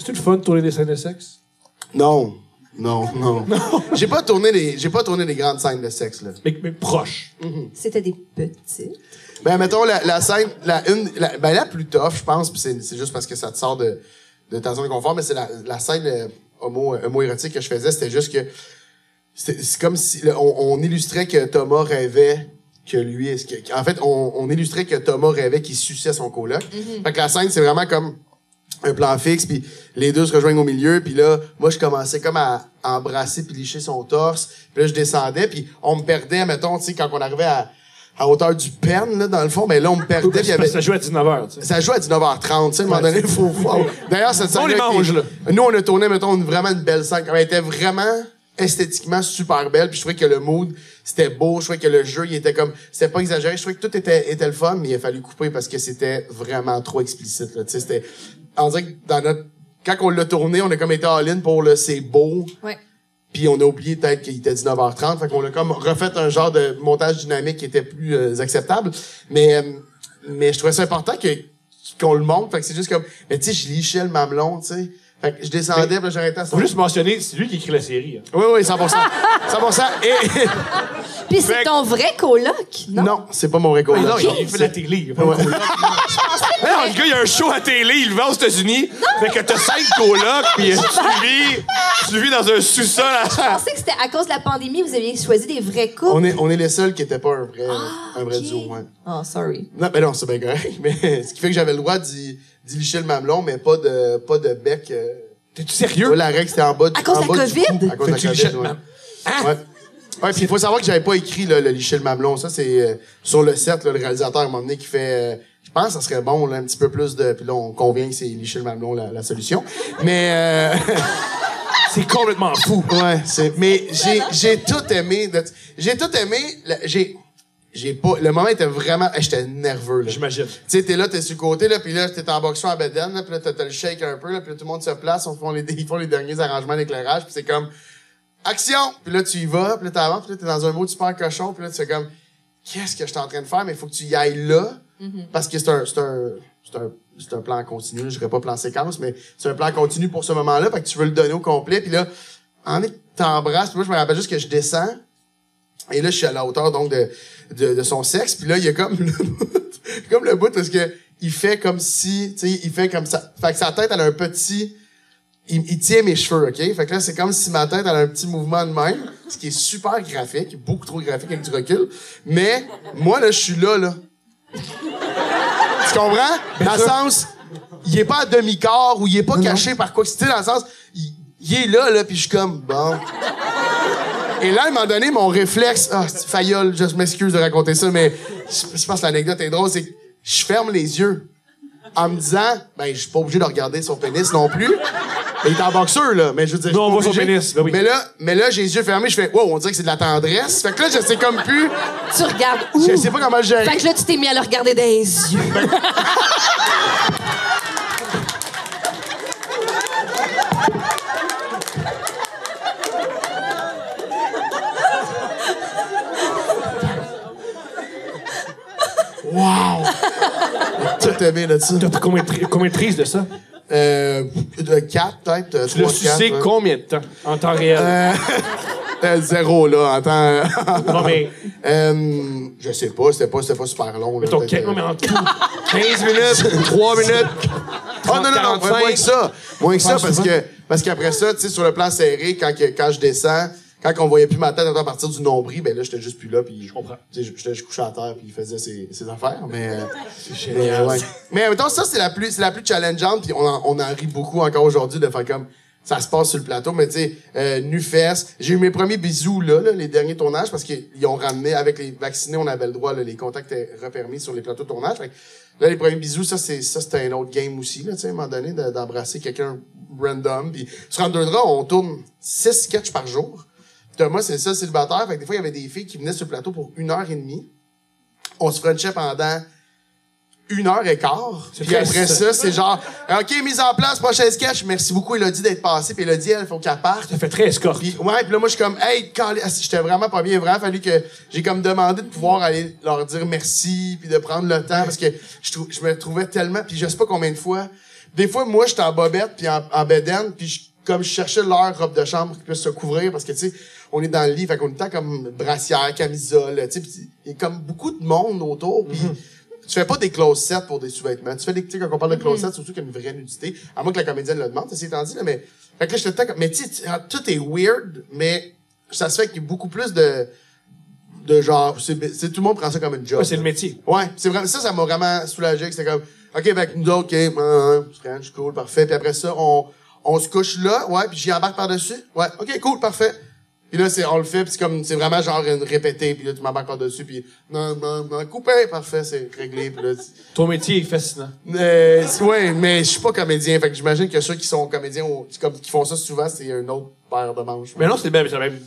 C'est-tu le fun de tourner des scènes de sexe? Non. J'ai pas tourné les grandes scènes de sexe, là. Mais proche. C'était des petites. Ben, mettons, la scène, la plus tough, je pense, pis c'est juste parce que ça te sort de ta zone de confort, mais c'est la scène homo-érotique que je faisais, c'était juste que c'est comme si on illustrait que Thomas rêvait que lui, en fait, on illustrait que Thomas rêvait qu'il suçait son coloc. Fait que la scène, c'est vraiment comme un plan fixe, puis les deux se rejoignent au milieu, puis là, moi, je commençais comme à embrasser puis licher son torse, puis là, je descendais, puis on me perdait, mettons, tu sais, quand on arrivait à hauteur du pen, là, dans le fond, mais là, on me perdait. Ça jouait à 19h, tu sais. Ça jouait à 19h30, tu sais, à un moment donné, faut. D'ailleurs, cette scène. On les mange, là. Nous, on a tourné, mettons, vraiment une belle scène. Elle était vraiment esthétiquement super belle, puis je trouvais que le mood, c'était beau, je trouvais que le jeu, il était comme, c'était pas exagéré, je trouvais que tout était le fun, mais il a fallu couper parce que c'était vraiment trop explicite, là, tu sais, c'était, on dirait que quand on l'a tourné, on a comme été all-in pour le c'est beau. Ouais. Puis on a oublié peut-être qu'il était 19h30, fait qu'on a comme refait un genre de montage dynamique qui était plus acceptable. Mais je trouvais ça important qu'on le montre, fait que c'est juste comme, mais tu sais, je lichais le mamelon, tu sais. Fait que je descendais, puis là, j'arrêtais à ça. Faut juste mentionner, c'est lui qui écrit la série. Hein. Oui, 100%. 100%. Puis c'est ton vrai coloc, non? Non, c'est pas mon vrai coloc. Non, il fait de la télé. Il fait un coloc. Non, le gars, il y a un show à télé, il le vend aux États-Unis. Fait que t'as 5 colocs, puis tu vis dans un sous-sol. Je pensais que c'était à cause de la pandémie, vous aviez choisi des vrais couples. On est les seuls qui étaient pas un vrai ok. duo, ouais. Oh, sorry. Non, ben non, c'est bien correct. Mais ce qui fait que j'avais le droit d'y licher le mamelon, mais pas de bec. T'es-tu sérieux? Ouais, la règle, c'était en bas À cause de la COVID? À cause de la Fais-tu COVID, licher le ouais. mamelon? Ouais. Ouais, puis il faut savoir que j'avais pas écrit là, le licher le mamelon. Ça, c'est sur le set, là, le réalisateur, à un moment donné, qui fait... je pense que ça serait bon, là, un petit peu plus de... Puis là, on convient que c'est licher le mamelon la solution. Mais... C'est complètement fou. Ouais, mais j'ai tout aimé. J'ai pas... Le moment était vraiment... J'étais nerveux, là. J'imagine. Tu sais, t'es là, t'es sur le côté, là, puis là, t'es en boxeur en bedaine, là, puis là, t'as le shake un peu, là, puis là, tout le monde se place, ils font les derniers arrangements d'éclairage, puis c'est comme... Action! Puis là, tu y vas, puis là, t'avances, puis là, t'es dans un mode super cochon, puis là, tu fais comme... Qu'est-ce que je suis en train de faire? Mais il faut que tu y ailles là, parce que c'est un plan continu, je dirais pas plan séquence, mais c'est un plan continu pour ce moment-là, fait que tu veux le donner au complet, puis là, en est t'embrasses, puis moi, je me rappelle juste que je descends, et là, je suis à la hauteur, donc, de son sexe, puis là, il y a comme le bout, parce que il fait comme si, tu sais, il fait comme ça, fait que sa tête, elle a un petit... Il tient mes cheveux, OK? Fait que là, c'est comme si ma tête elle a un petit mouvement de même, ce qui est super graphique, beaucoup trop graphique avec du recul. Mais, moi, là, je suis là. Tu comprends? Dans le sens, il est pas à demi-corps ou il est pas caché par quoi que c'était, dans le sens, il est là, puis je suis comme, bon. Et là, à un moment donné, mon réflexe, faillole, je m'excuse de raconter ça, mais je pense que l'anecdote est drôle, c'est que je ferme les yeux en me disant, ben, je suis pas obligé de regarder son pénis non plus. Il est en boxeur, là, mais je veux dire... Non, on voit son obligé. pénis, ben oui. Mais là, j'ai les yeux fermés, je fais, wow, on dirait que c'est de la tendresse. Fait que là, je sais comme plus... Tu regardes où? Je sais pas comment le gérer. Fait que là, tu t'es mis à le regarder dans les yeux. Wow! J'ai tout aimé là-dessus. T'as pris combien de prises de ça? De 4, peut-être. Tu l'as sucé combien de temps? En temps réel? 0, là, en temps... Non, mais... je sais pas, c'était pas super long. Là, Mettons, non, mais en tout, 15 minutes, 3 minutes... Oh non, 45. moins que ça. Moins que ça, parce qu'après ça, tu sais, sur le plan serré, quand je descends, quand on voyait plus ma tête à partir du nombril, ben là, j'étais juste plus là, puis je comprends. J'étais juste couché à terre, puis il faisait ses affaires, mais... c'est génial. ouais. Mais mettons, ça, c'est la plus challengeante, puis on en rit beaucoup encore aujourd'hui de faire comme... Ça se passe sur le plateau, mais tu sais, nu-fesses. J'ai eu mes premiers bisous, là, les derniers tournages, parce qu'ils ont ramené, avec les vaccinés, on avait le droit, là, les contacts étaient repermis sur les plateaux de tournage. Fait que, là, les premiers bisous, c'était un autre game aussi, là, tu sais, à un moment donné, d'embrasser quelqu'un random. Puis sur Entre deux draps, on tourne 6 sketchs par jour. Thomas, c'est ça, célibataire. Fait que des fois, il y avait des filles qui venaient sur le plateau pour 1h30. On se frenchait pendant 1h15. Puis après ça, c'est genre, OK, mise en place, prochain sketch. Merci beaucoup, Elodie, d'être passée. Puis Elodie, elle, faut qu'elle parte. Ça fait très escorte. Puis, ouais, puis là, moi, je suis comme, hey, j'étais vraiment pas bien. Il a vraiment fallu que j'ai comme demandé de pouvoir aller leur dire merci, puis de prendre le temps, parce que je me trouvais tellement, puis je sais pas combien de fois. des fois, moi, j'étais en bobette puis en bedaine, puis comme je cherchais leur robe de chambre qui puisse se couvrir, parce que, tu sais, on est dans le lit, fait qu'on est temps comme brassière, camisole, tu sais, pis il y a comme beaucoup de monde autour, puis tu fais pas des close sets pour des sous-vêtements. Tu fais des, tu sais, quand on parle de close sets, surtout qu'il y a une vraie nudité, à moins que la comédienne le demande, c'est étant dit, là, mais, fait que là, j'étais comme, mais tu sais, tout est weird, mais ça se fait qu'il y a beaucoup plus de genre, c'est tout le monde prend ça comme une job. Ouais, c'est le métier. Ouais, c'est vraiment, ça m'a vraiment soulagé, que c'était comme, OK, ben, nous autres, OK, French, cool, parfait, puis après ça, on se couche là, ouais, puis j'y embarque par-dessus. Ouais, OK, cool, parfait. Puis là, on le fait, puis c'est vraiment genre une répétée, puis là, tu m'embarques par-dessus, puis non, coupé, parfait, c'est réglé, puis là... Ton métier est fascinant. Ouais, mais je suis pas comédien, fait que j'imagine que ceux qui sont comédiens, qui font ça souvent, c'est un autre paire de manches. Mais non, c'est le même.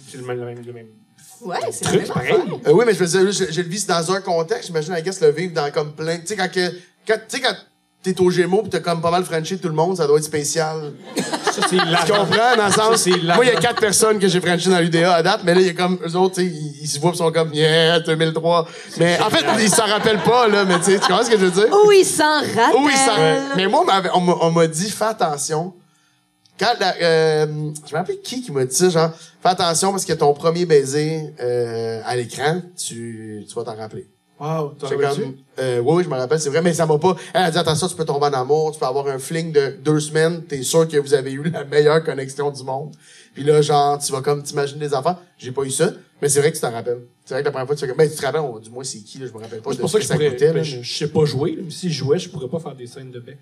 Ouais, c'est Truc, vraiment pareil. fun. Oui, mais je veux dire, là, je le vis dans un contexte, j'imagine, I guess, le vivre dans comme plein... Tu sais, quand t'es au Gémeaux pis t'as comme pas mal frenché tout le monde, ça doit être spécial. Ça, c'est la. Tu comprends, dans le sens... c'est la- Moi, il y a 4 personnes que j'ai frenché dans l'UDA à date, mais là, il y a comme... Eux autres, tu sais, ils se voient pis sont comme... Yeah, 2003. Mais en fait, ils s'en rappellent pas, là, mais tu sais, tu comprends ce que je veux dire? Oh, il s'en rappelle. Oui, ça. Mais moi, on m'a dit, fais attention. Quand je me rappelle qui m'a dit ça, genre, fais attention parce que ton premier baiser à l'écran, tu vas t'en rappeler. Wow, t'as C'est rappelles-tu? comme, oui, je me rappelle, c'est vrai, mais ça m'a pas. Elle a dit, attention, tu peux tomber en amour, tu peux avoir un fling de 2 semaines, t'es sûr que vous avez eu la meilleure connexion du monde. Puis là, genre, tu vas comme t'imaginer des enfants. J'ai pas eu ça, mais c'est vrai que tu t'en rappelles. C'est vrai que la première fois, tu fais comme, ben, tu te rappelles, du moins, c'est qui, là, je me rappelle pas. C'est pour ça que ça coûtait, ben, là. je sais pas jouer, là, mais si je jouais, je pourrais pas faire des scènes de bec.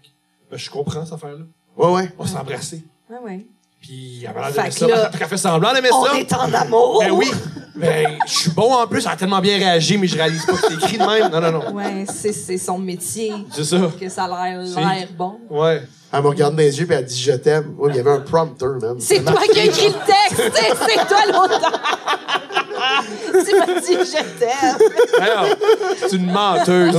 Ben, je comprends cette affaire-là. Ouais. On s'embrasser. Ouais. Puis, elle a Fait l'air que ça. là, Elle fait semblant d'aimer On ça. est en amour. Ben oui. Ben, je suis bon en plus. Elle a tellement bien réagi, mais je réalise pas que c'est écrit de même. Non. Ouais, c'est son métier. C'est ça. Que ça a l'air bon. Ouais. Elle me regarde dans les yeux puis elle dit, je t'aime. Oui, il y avait un prompteur, man. C'est toi qui as écrit le texte. C'est toi l'auteur. Tu m'as dit je t'aime. Alors, c'est une menteuse.